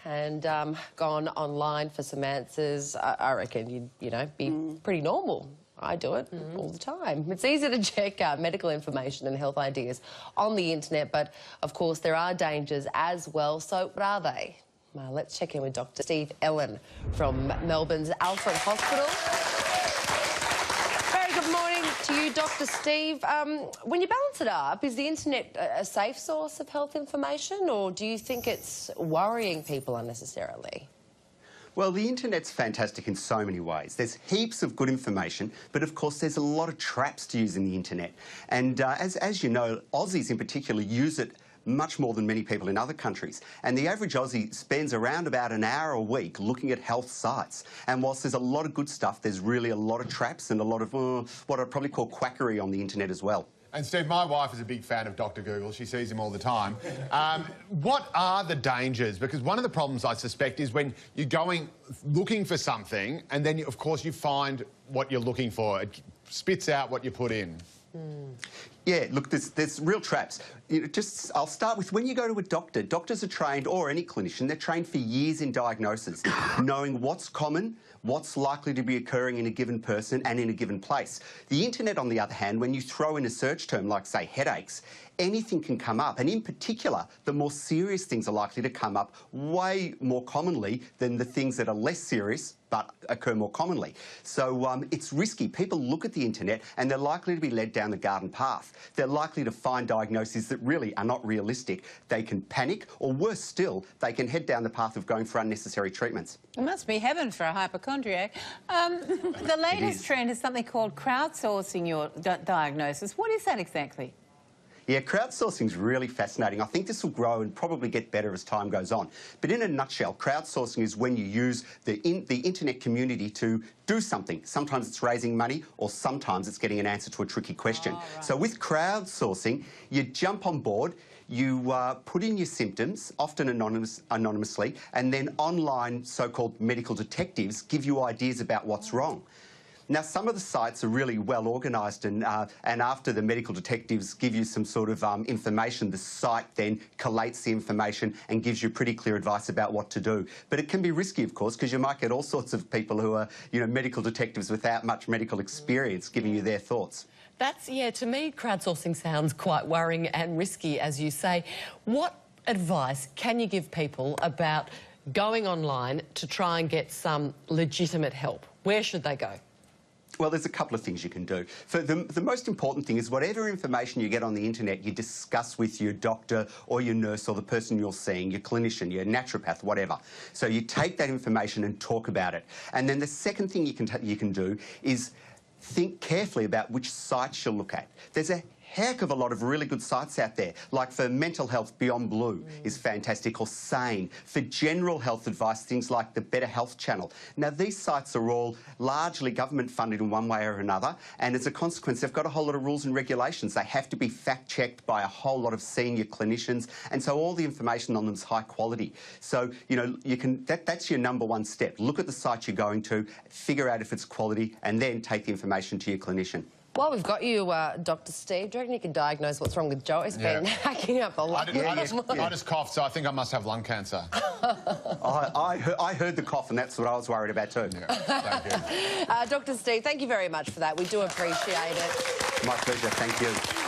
and gone online for some answers, I reckon you'd be pretty normal. I do it all the time. It's easy to check medical information and health ideas on the internet, but of course there are dangers as well. So what are they? Well, let's check in with Dr. Steve Ellen from Melbourne's Alfred Hospital. Very good morning to you, Dr. Steve. When you balance it up, is the internet a safe source of health information, or do you think it's worrying people unnecessarily? Well, the internet's fantastic in so many ways. There's heaps of good information, but of course there's a lot of traps to using the internet. And as you know, Aussies in particular use it much more than many people in other countries. And the average Aussie spends around about an hour a week looking at health sites. And whilst there's a lot of good stuff, there's really a lot of traps and a lot of what I'd probably call quackery on the internet as well. And Steve, my wife is a big fan of Dr. Google. She sees him all the time. What are the dangers? Because one of the problems I suspect is when you're going looking for something and then, of course, you find what you're looking for. It spits out what you put in. Yeah, look, there's real traps. I'll start with when you go to a doctor. Doctors are trained, or any clinician, they're trained for years in diagnosis, knowing what's common, what's likely to be occurring in a given person and in a given place. The internet, on the other hand, when you throw in a search term like, say, headaches, anything can come up. And in particular, the more serious things are likely to come up way more commonly than the things that are less serious but occur more commonly. So it's risky. People look at the internet and they're likely to be led down the garden path. They're likely to find diagnoses that really are not realistic. They can panic, or worse still, they can head down the path of going for unnecessary treatments. It must be heaven for a hypochondriac. The latest trend is something called crowdsourcing your diagnosis. What is that exactly? Yeah, crowdsourcing is really fascinating. I think this will grow and probably get better as time goes on. But in a nutshell, crowdsourcing is when you use the internet community to do something. Sometimes it's raising money, or sometimes it's getting an answer to a tricky question. Oh, right. So with crowdsourcing, you jump on board, you put in your symptoms, often anonymously, and then online so-called medical detectives give you ideas about what's wrong. Now, some of the sites are really well organised, and after the medical detectives give you some sort of information, the site then collates the information and gives you pretty clear advice about what to do. But it can be risky, of course, because you might get all sorts of people who are, medical detectives without much medical experience giving you their thoughts. To me, crowdsourcing sounds quite worrying and risky, as you say. What advice can you give people about going online to try and get some legitimate help? Where should they go? Well, there's a couple of things you can do. For the most important thing is whatever information you get on the internet, you discuss with your doctor or your nurse or the person you're seeing, your clinician, your naturopath, whatever. So you take that information and talk about it. And then the second thing you can do is think carefully about which sites you'll look at. There's a heck of a lot of really good sites out there, like for mental health, Beyond Blue is fantastic, or Sane. For general health advice, things like the Better Health Channel. Now, these sites are all largely government funded in one way or another, and as a consequence, they've got a whole lot of rules and regulations. They have to be fact-checked by a whole lot of senior clinicians, and so all the information on them is high quality. So, that's your number one step. Look at the site you're going to, figure out if it's quality, and then take the information to your clinician. Well, we've got you, Dr. Steve. Do you reckon you can diagnose what's wrong with Joe? He's been hacking up a lot. I just coughed, so I think I must have lung cancer. I heard the cough, and that's what I was worried about too. Yeah, thank you. Dr. Steve, thank you very much for that. We do appreciate it. My pleasure. Thank you.